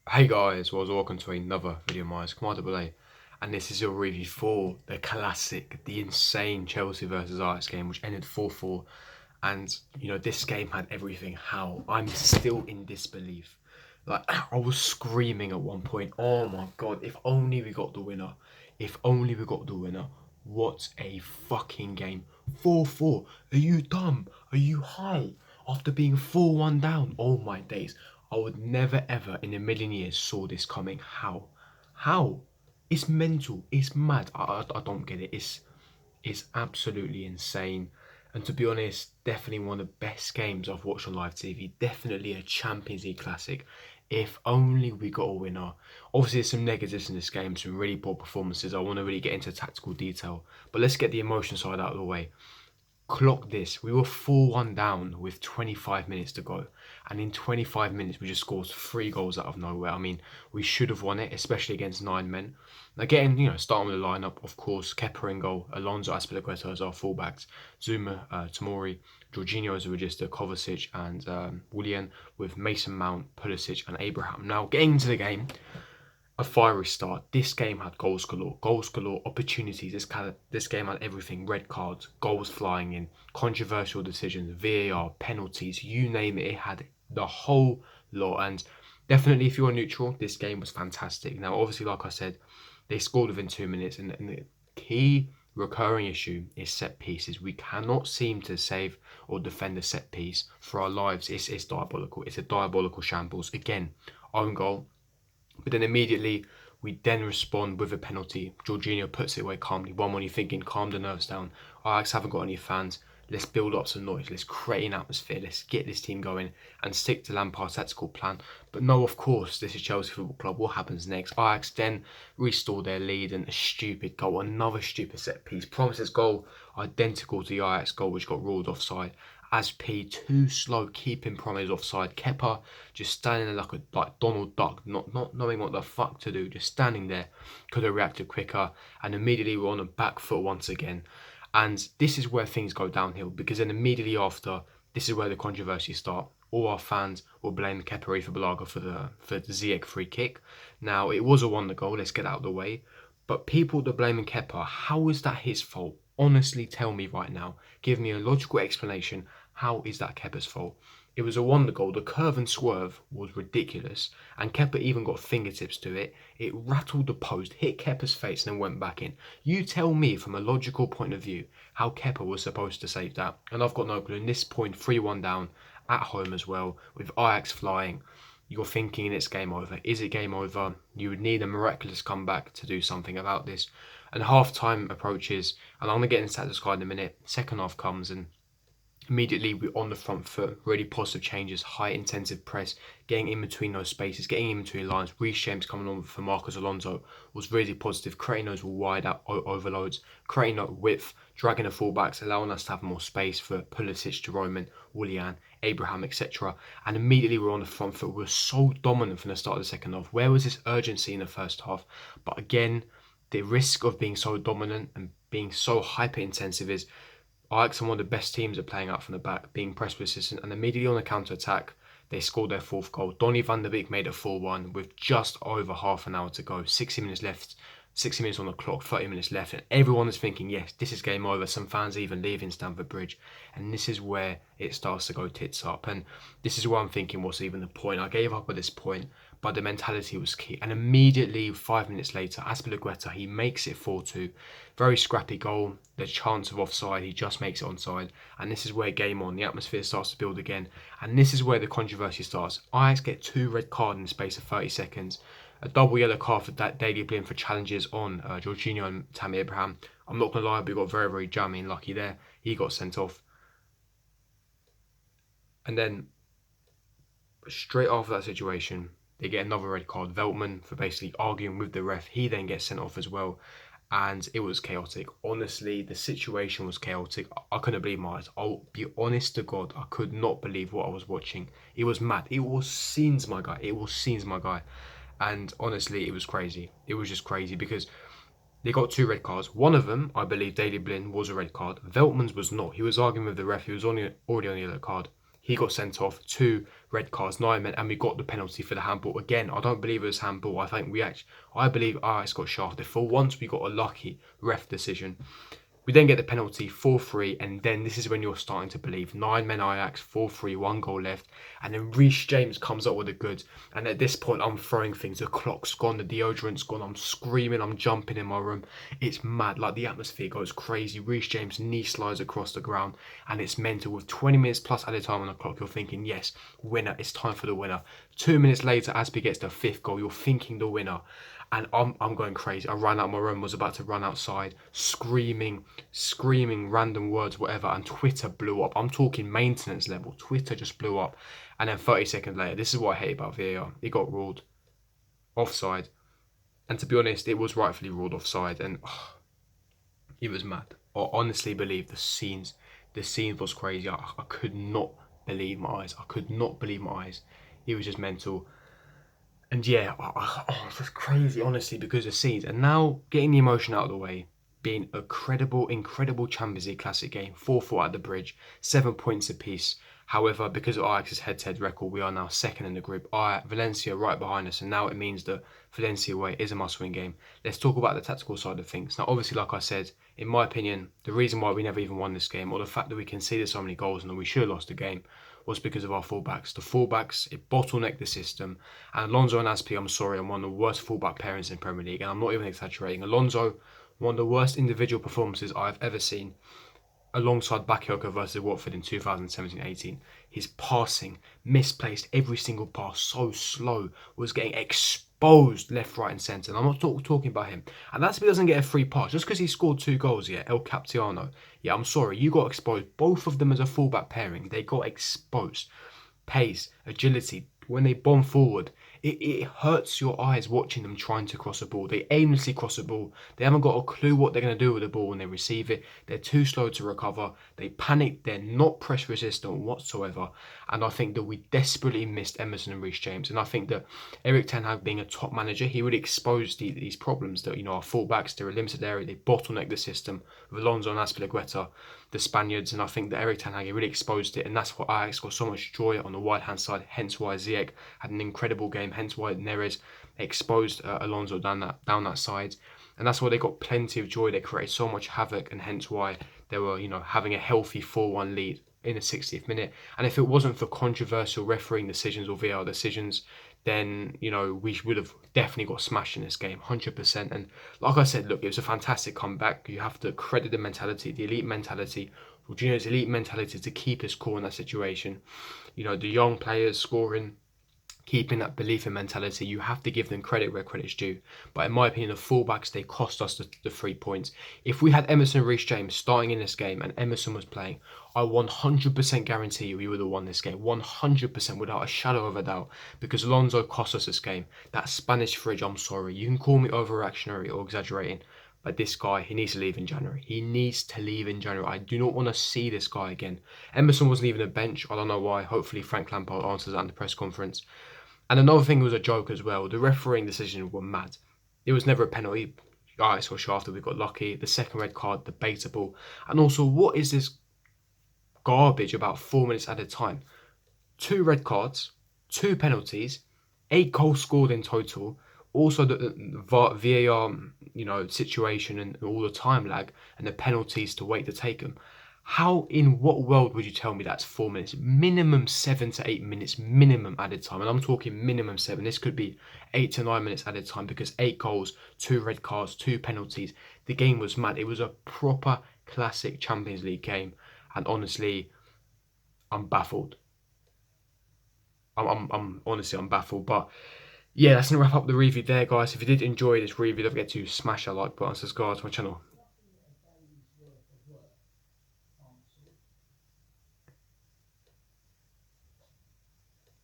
Hey guys, welcome to another video of mine. It's Commander Belay, and this is your review for the classic, the insane Chelsea versus Ajax game, which ended 4-4. And this game had everything. How? I'm still in disbelief. Like, I was screaming at one point, oh my god, if only we got the winner. If only we got the winner. What a fucking game. 4-4. Are you dumb? Are you high? After being 4-1 down. Oh my days. I would never ever in a million years saw this coming. How? How? It's mental. It's mad. I don't get it. It's absolutely insane. And to be honest, definitely one of the best games I've watched on live TV. Definitely a Champions League classic. If only we got a winner. Obviously, there's some negatives in this game, some really poor performances. I want to really get into tactical detail. But let's get the emotion side out of the way. Clock this. We were 4-1 down with 25 minutes to go. And in 25 minutes, we just scored 3 goals out of nowhere. I mean, we should have won it, especially against 9 men. Again, starting with the lineup, of course, Kepa in goal, Alonso Azpilicueta as our fullbacks, Zuma, Tomori, Jorginho as a register, Kovacic and Willian, with Mason Mount, Pulisic and Abraham. Now, getting into the game, a fiery start. This game had goals galore, opportunities. This game had everything: red cards, goals flying in, controversial decisions, VAR, penalties, you name it. It had the whole lot. And definitely, if you're neutral, this game was fantastic. Now, obviously, like I said, they scored within 2 minutes, and the key recurring issue is set pieces. We cannot seem to save or defend a set piece for our lives. It's diabolical. It's a diabolical shambles. Again, own goal. But then immediately we then respond with a penalty. Jorginho puts it away calmly. 1-1, you're thinking, calm the nerves down. Ajax haven't got any fans. Let's build up some noise. Let's create an atmosphere. Let's get this team going and stick to Lampard's tactical plan. But no, of course, this is Chelsea Football Club. What happens next? Ajax then restore their lead and a stupid goal. Another stupid set piece. Promises goal identical to the Ajax goal, which got ruled offside. As P too slow, keeping Promes offside. Kepa just standing there like Donald Duck, not knowing what the fuck to do, just standing there. Could have reacted quicker, and immediately we're on a back foot once again. And this is where things go downhill, because then immediately after, this is where the controversy start. All our fans will blame Kepa Arrizabalaga for the Ziyech free kick. Now it was a wonder goal. Let's get out of the way. But people that blaming Kepa, how is that his fault? Honestly, tell me right now. Give me a logical explanation. How is that Kepa's fault? It was a wonder goal. The curve and swerve was ridiculous, and Kepa even got fingertips to it. It rattled the post, hit Kepa's face, and then went back in. You tell me from a logical point of view how Kepa was supposed to save that. And I've got no clue. In this point, 3-1 down at home as well, with Ajax flying. You're thinking it's game over. Is it game over? You would need a miraculous comeback to do something about this. And half time approaches, and I'm going to get into that side in a minute. Second half comes, and immediately we're on the front foot. Really positive changes, high intensive press, getting in between those spaces, getting in between lines. Reece James coming on for Marcos Alonso was really positive, creating those wide out overloads, creating that width, dragging the fullbacks, allowing us to have more space for Pulisic, Jerome, Willian, Abraham, etc. And immediately we're on the front foot. We're so dominant from the start of the second half. Where was this urgency in the first half? But again, the risk of being so dominant and being so hyper intensive is Ajax are one of the best teams at playing out from the back, being press persistent, and immediately on the counter attack, they scored their fourth goal. Donny van der Beek made it 4-1 with just over half an hour to go. 60 minutes left, 60 minutes on the clock, 30 minutes left, and everyone is thinking, yes, this is game over. Some fans are even leaving Stamford Bridge, and this is where it starts to go tits up. And this is where I'm thinking, what's even the point? I gave up at this point, but the mentality was key. And immediately, 5 minutes later, Azpilicueta, he makes it 4-2. Very scrappy goal. The chance of offside, he just makes it onside. And this is where game on. The atmosphere starts to build again. And this is where the controversy starts. Ajax get 2 red cards in the space of 30 seconds. A double yellow card for that Daley Blind for challenges on Jorginho and Tammy Abraham. I'm not going to lie, we got very, very jammy and lucky there. He got sent off. And then straight after that situation, they get another red card. Veltman for basically arguing with the ref. He then gets sent off as well. And it was chaotic. Honestly, the situation was chaotic. I couldn't believe my eyes. I'll be honest to God, I could not believe what I was watching. It was mad. It was scenes, my guy. It was scenes, my guy. And honestly, it was crazy. It was just crazy because they got 2 red cards. One of them, I believe, Daley Blind was a red card. Veltman's was not. He was arguing with the ref. He was already on a yellow card. He got sent off, 2 red cards, 9 men, and we got the penalty for the handball. Again, I don't believe it was handball. I believe Ajax got shafted. For once, we got a lucky ref decision. We then get the penalty, 4-3, and then this is when you're starting to believe. 9 men Ajax, 4-3, 1 goal left, and then Reece James comes up with the goods. And at this point, I'm throwing things. The clock's gone, the deodorant's gone. I'm screaming, I'm jumping in my room. It's mad. Like, the atmosphere goes crazy. Reece James' knee slides across the ground, and it's mental. With 20 minutes plus added time on the clock, you're thinking, yes, winner. It's time for the winner. 2 minutes later, Aspie gets the 5th goal. You're thinking the winner. And I'm going crazy. I ran out of my room, was about to run outside, screaming random words, whatever, and Twitter blew up. I'm talking maintenance level. Twitter just blew up. And then 30 seconds later, this is what I hate about VAR. It got ruled offside. And to be honest, it was rightfully ruled offside. And it was mad. I honestly believe the scenes was crazy. I could not believe my eyes. I could not believe my eyes. It was just mental. And yeah, it's just crazy, honestly, because of scenes. And now, getting the emotion out of the way, being a incredible Champions League Classic game, 4-4 at the bridge, 7 points apiece. However, because of Ajax's head-to-head record, we are now second in the group. Valencia right behind us, and now it means that Valencia away is a must-win game. Let's talk about the tactical side of things. Now, obviously, like I said, in my opinion, the reason why we never even won this game, or the fact that we conceded so many goals and that we should have lost the game, was because of our fullbacks. The fullbacks, it bottlenecked the system. And Alonso and Aspie, I'm sorry, I'm one of the worst fullback pairings in Premier League, and I'm not even exaggerating. Alonso, one of the worst individual performances I've ever seen, alongside Bakayoko versus Watford in 2017-18. His passing, misplaced every single pass, so slow, was getting exposed left, right and centre. And I'm not talking about him. And that's if he doesn't get a free pass. Just because he scored 2 goals, yeah, El Capitano. Yeah, I'm sorry, you got exposed. Both of them as a fullback pairing, they got exposed. Pace, agility, when they bomb forward, it hurts your eyes watching them trying to cross a ball. They aimlessly cross a ball. They haven't got a clue what they're going to do with the ball when they receive it. They're too slow to recover. They panic. They're not press resistant whatsoever. And I think that we desperately missed Emerson and Reece James. And I think that Erik ten Hag, being a top manager, he would expose these problems that, our fullbacks, they're a limited area. They bottleneck the system with Alonso and Azpilicueta, the Spaniards. And I think that Erik ten Hag, he really exposed it. And that's why Ajax got so much joy on the right-hand side. Hence why Ziyech had an incredible game. Hence why Neres exposed Alonso down that side. And that's why they got plenty of joy. They created so much havoc, and hence why they were, having a healthy 4-1 lead in the 60th minute. And if it wasn't for controversial refereeing decisions or VAR decisions, then, we would have definitely got smashed in this game, 100%. And like I said, look, it was a fantastic comeback. You have to credit the mentality, the elite mentality, Jorginho's elite mentality to keep us cool in that situation. The young players scoring, keeping that belief and mentality, you have to give them credit where credit's due. But in my opinion, the fullbacks, they cost us the 3 points. If we had Emerson Reece James starting in this game and Emerson was playing, I 100% guarantee you we would have won this game. 100% without a shadow of a doubt. Because Alonso cost us this game. That Spanish fridge, I'm sorry. You can call me overreactionary or exaggerating. But this guy, he needs to leave in January. He needs to leave in January. I do not want to see this guy again. Emerson wasn't even a bench. I don't know why. Hopefully Frank Lampard answers that in the press conference. And another thing was a joke as well. The refereeing decisions were mad. It was never a penalty. Ajax got shafted. We got lucky. The second red card, debatable. And also, what is this garbage about 4 minutes at a time? 2 red cards, 2 penalties, 8 goals scored in total. Also, the VAR, situation and all the time lag and the penalties to wait to take them. How, in what world would you tell me that's 4 minutes? Minimum 7 to 8 minutes, minimum added time. And I'm talking minimum 7. This could be 8 to 9 minutes added time because 8 goals, 2 red cards, 2 penalties. The game was mad. It was a proper classic Champions League game. And honestly, I'm baffled. I'm baffled. But yeah, that's going to wrap up the review there, guys. If you did enjoy this review, don't forget to smash that like button, subscribe to my channel.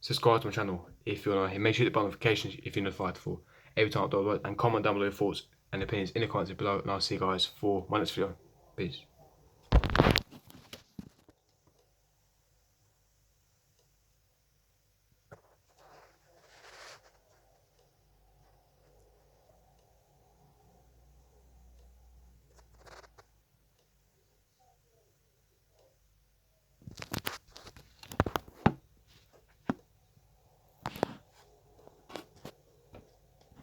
Subscribe to my channel if you're not here. Make sure you hit the notifications if you're notified for every time I upload, and comment down below your thoughts and opinions in the comments below. And I'll see you guys for my next video. Peace.